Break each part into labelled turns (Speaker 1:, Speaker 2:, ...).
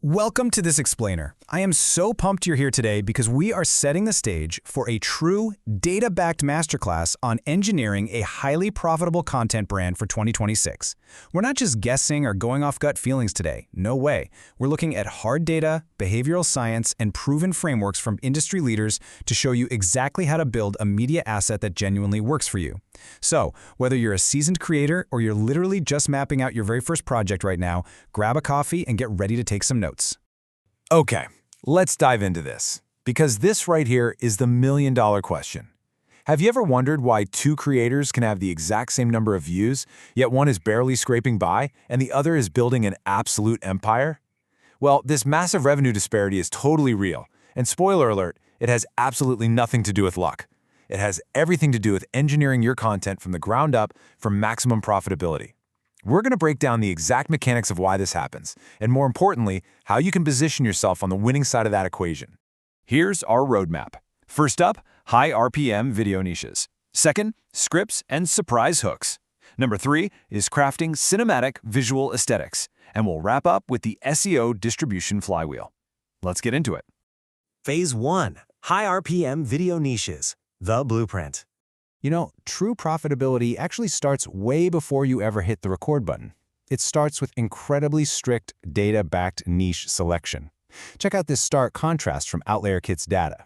Speaker 1: Welcome to this explainer. I am so pumped you're here today because we are setting the stage for a true data-backed masterclass on engineering a highly profitable content brand for 2026. We're not just guessing or going off gut feelings today. No way. We're looking at hard data, behavioral science, and proven frameworks from industry leaders to show you exactly how to build a media asset that genuinely works for you. So, whether you're a seasoned creator or you're literally just mapping out your very first project right now, grab a coffee and get ready to take some notes.
Speaker 2: Okay, let's dive into this, because this right here is the million-dollar question. Have you ever wondered why two creators can have the exact same number of views, yet one is barely scraping by and the other is building an absolute empire? Well, this massive revenue disparity is totally real, and spoiler alert, it has absolutely nothing to do with luck. It has everything to do with engineering your content from the ground up for maximum profitability. We're going to break down the exact mechanics of why this happens, and more importantly, how you can position yourself on the winning side of that equation. Here's our roadmap. First up, high RPM video niches. Second, scripts and surprise hooks. Number 3 is crafting cinematic visual aesthetics, and we'll wrap up with the SEO distribution flywheel. Let's get into it.
Speaker 3: Phase 1. High RPM video niches. The blueprint.
Speaker 1: You know, true profitability actually starts way before you ever hit the record button. It starts with incredibly strict data-backed niche selection. Check out this stark contrast from OutlayerKit's data.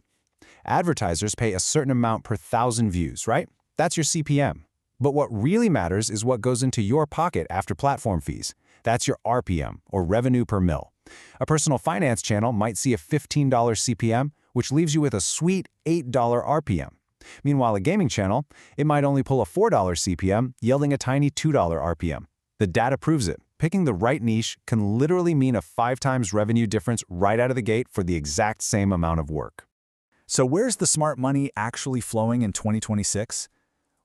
Speaker 1: Advertisers pay a certain amount per 1,000 views, right? That's your CPM. But what really matters is what goes into your pocket after platform fees. That's your RPM, or revenue per mil. A personal finance channel might see a $15 CPM, which leaves you with a sweet $8 RPM. Meanwhile, a gaming channel, it might only pull a $4 CPM, yielding a tiny $2 RPM. The data proves it. Picking the right niche can literally mean a 5 times revenue difference right out of the gate for the exact same amount of work.
Speaker 4: So where's the smart money actually flowing in 2026?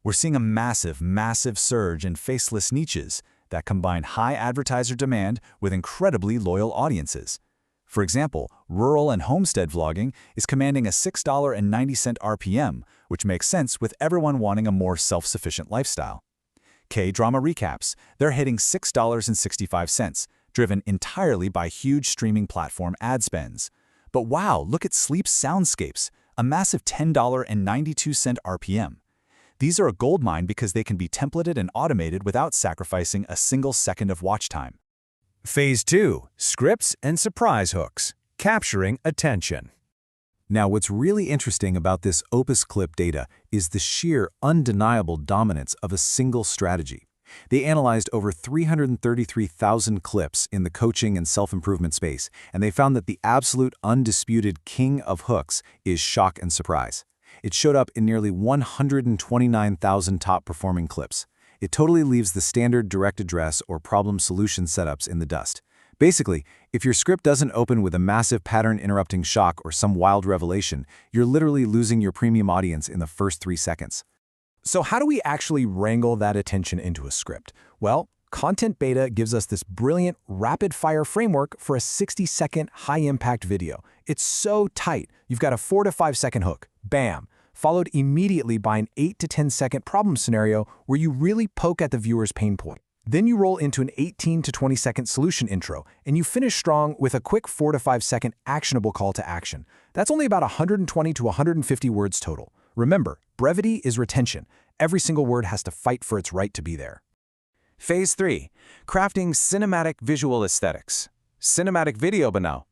Speaker 4: We're seeing a massive surge in faceless niches that combine high advertiser demand with incredibly loyal audiences. For example, rural and homestead vlogging is commanding a $6.90 RPM, which makes sense with everyone wanting a more self-sufficient lifestyle. K-drama recaps, they're hitting $6.65, driven entirely by huge streaming platform ad spends. But wow, look at sleep soundscapes, a massive $10.92 RPM. These are a goldmine because they can be templated and automated without sacrificing a single second of watch time.
Speaker 2: Phase 2, scripts and surprise hooks, capturing attention.
Speaker 1: Now, what's really interesting about this Opus Clip data is the sheer, undeniable dominance of a single strategy. They analyzed over 333,000 clips in the coaching and self-improvement space, and they found that the absolute undisputed king of hooks is shock and surprise. It showed up in nearly 129,000 top-performing clips. It totally leaves the standard direct address or problem solution setups in the dust. Basically, if your script doesn't open with a massive pattern-interrupting shock or some wild revelation, you're literally losing your premium audience in the first 3 seconds. So how do we actually wrangle that attention into a script? Well, Content Beta gives us this brilliant rapid-fire framework for a 60-second high-impact video. It's so tight. You've got a 4 to 5 second hook. Bam! Followed immediately by an 8 to 10 second problem scenario where you really poke at the viewer's pain point. Then you roll into an 18 to 20 second solution intro, and you finish strong with a quick 4 to 5 second actionable call to action. That's only about 120 to 150 words total. Remember, brevity is retention. Every single word has to fight for its right to be there.
Speaker 2: Phase 3, crafting cinematic visual aesthetics. Cinematic video banal.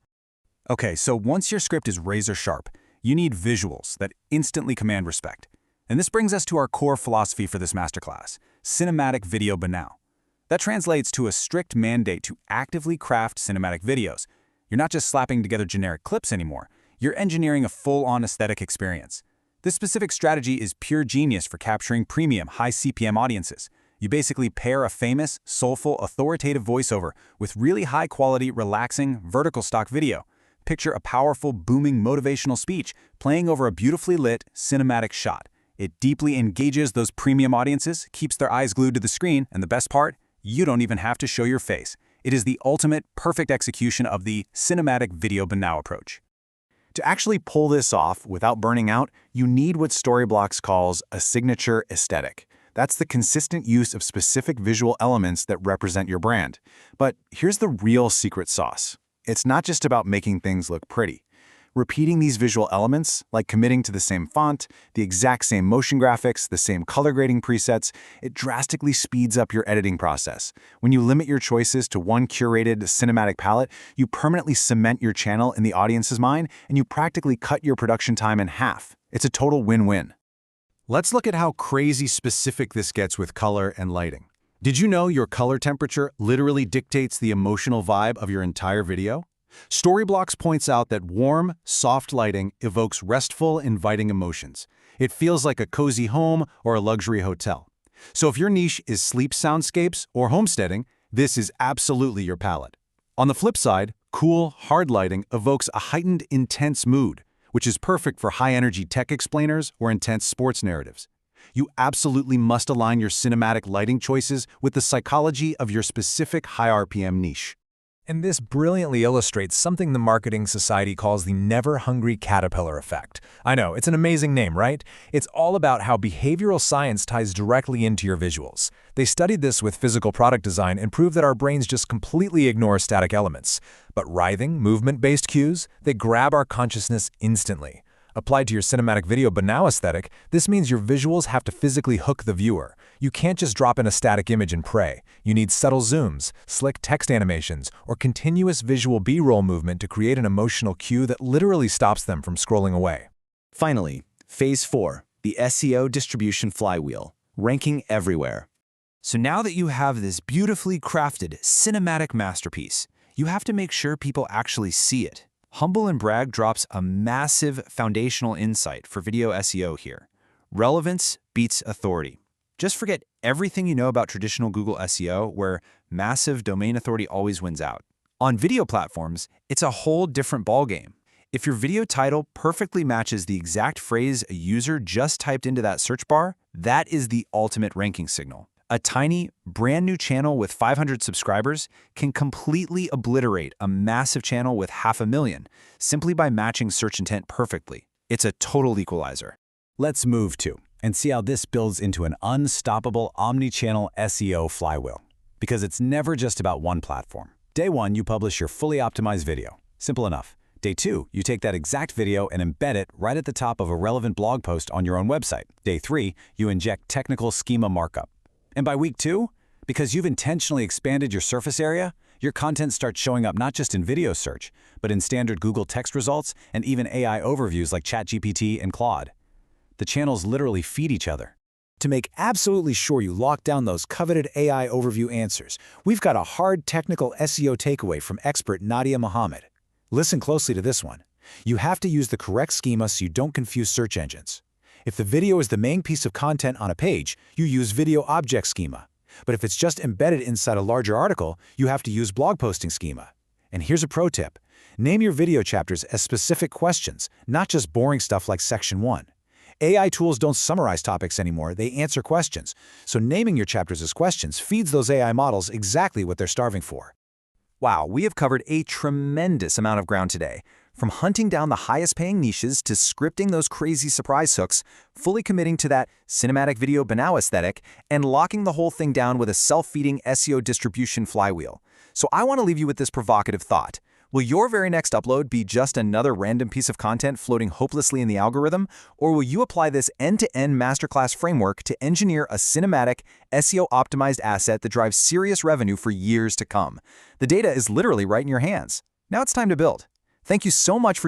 Speaker 4: Okay, so once your script is razor sharp, you need visuals that instantly command respect. And this brings us to our core philosophy for this masterclass, cinematic video banal. That translates to a strict mandate to actively craft cinematic videos. You're not just slapping together generic clips anymore. You're engineering a full-on aesthetic experience. This specific strategy is pure genius for capturing premium, high CPM audiences. You basically pair a famous, soulful, authoritative voiceover with really high-quality, relaxing, vertical stock video. Picture a powerful, booming, motivational speech playing over a beautifully lit, cinematic shot. It deeply engages those premium audiences, keeps their eyes glued to the screen, and the best part, you don't even have to show your face. It is the ultimate, perfect execution of the cinematic video banal approach.
Speaker 2: To actually pull this off without burning out, you need what Storyblocks calls a signature aesthetic. That's the consistent use of specific visual elements that represent your brand. But here's the real secret sauce.
Speaker 4: It's not just about making things look pretty. Repeating these visual elements, like committing to the same font, the exact same motion graphics, the same color grading presets, it drastically speeds up your editing process. When you limit your choices to one curated cinematic palette, you permanently cement your channel in the audience's mind, and you practically cut your production time in half. It's a total win-win.
Speaker 1: Let's look at how crazy specific this gets with color and lighting. Did you know your color temperature literally dictates the emotional vibe of your entire video? Storyblocks points out that warm, soft lighting evokes restful, inviting emotions. It feels like a cozy home or a luxury hotel. So if your niche is sleep soundscapes or homesteading, this is absolutely your palette. On the flip side, cool, hard lighting evokes a heightened, intense mood, which is perfect for high-energy tech explainers or intense sports narratives. You absolutely must align your cinematic lighting choices with the psychology of your specific high RPM niche.
Speaker 2: And this brilliantly illustrates something the marketing society calls the never-hungry caterpillar effect. I know, it's an amazing name, right? It's all about how behavioral science ties directly into your visuals. They studied this with physical product design and proved that our brains just completely ignore static elements. But writhing, movement-based cues, they grab our consciousness instantly. Applied to your cinematic video banal aesthetic, this means your visuals have to physically hook the viewer. You can't just drop in a static image and pray. You need subtle zooms, slick text animations, or continuous visual B-roll movement to create an emotional cue that literally stops them from scrolling away.
Speaker 5: Finally, Phase 4, the SEO distribution flywheel, ranking everywhere. So now that you have this beautifully crafted cinematic masterpiece, you have to make sure people actually see it. Humble and Brag drops a massive foundational insight for video SEO here. Relevance beats authority. Just forget everything you know about traditional Google SEO, where massive domain authority always wins out. On video platforms, it's a whole different ballgame. If your video title perfectly matches the exact phrase a user just typed into that search bar, that is the ultimate ranking signal. A tiny, brand new channel with 500 subscribers can completely obliterate a massive channel with 500,000 simply by matching search intent perfectly. It's a total equalizer.
Speaker 1: Let's move to and see how this builds into an unstoppable omni-channel SEO flywheel. Because it's never just about one platform. Day 1, you publish your fully optimized video. Simple enough. Day 2, you take that exact video and embed it right at the top of a relevant blog post on your own website. Day 3, you inject technical schema markup. And by week 2, because you've intentionally expanded your surface area, your content starts showing up not just in video search, but in standard Google text results and even AI overviews like ChatGPT and Claude. The channels literally feed each other. To make absolutely sure you lock down those coveted AI overview answers, we've got a hard technical SEO takeaway from expert Nadia Mohammed. Listen closely to this one. You have to use the correct schema so you don't confuse search engines. If the video is the main piece of content on a page, you use video object schema. But if it's just embedded inside a larger article, you have to use blog posting schema. And here's a pro tip. Name your video chapters as specific questions, not just boring stuff like section 1. AI tools don't summarize topics anymore, they answer questions. So naming your chapters as questions feeds those AI models exactly what they're starving for.
Speaker 5: Wow, we have covered a tremendous amount of ground today. From hunting down the highest paying niches to scripting those crazy surprise hooks, fully committing to that cinematic video banal aesthetic, and locking the whole thing down with a self-feeding SEO distribution flywheel. So I want to leave you with this provocative thought. Will your very next upload be just another random piece of content floating hopelessly in the algorithm, or will you apply this end-to-end masterclass framework to engineer a cinematic, SEO-optimized asset that drives serious revenue for years to come? The data is literally right in your hands. Now it's time to build. Thank you so much for